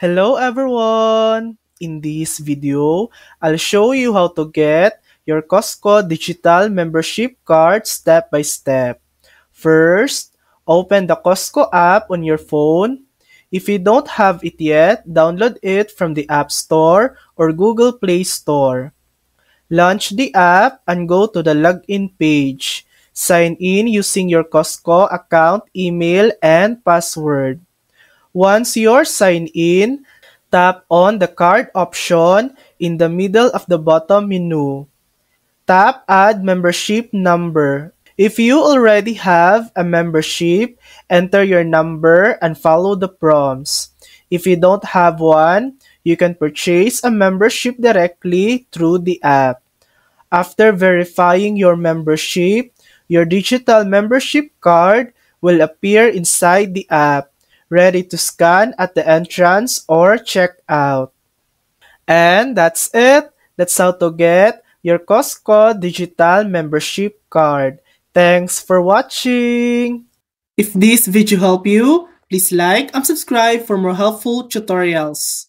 Hello everyone! In this video, I'll show you how to get your Costco digital membership card step by step. First, open the Costco app on your phone. If you don't have it yet, download it from the App Store or Google Play Store. Launch the app and go to the login page. Sign in using your Costco account, email, and password. Once you're signed in, tap on the card option in the middle of the bottom menu. Tap Add Membership Number. If you already have a membership, enter your number and follow the prompts. If you don't have one, you can purchase a membership directly through the app. After verifying your membership, your digital membership card will appear inside the app, ready to scan at the entrance or check out. And that's it. That's how to get your Costco digital membership card. Thanks for watching. If this video helped you, please like and subscribe for more helpful tutorials.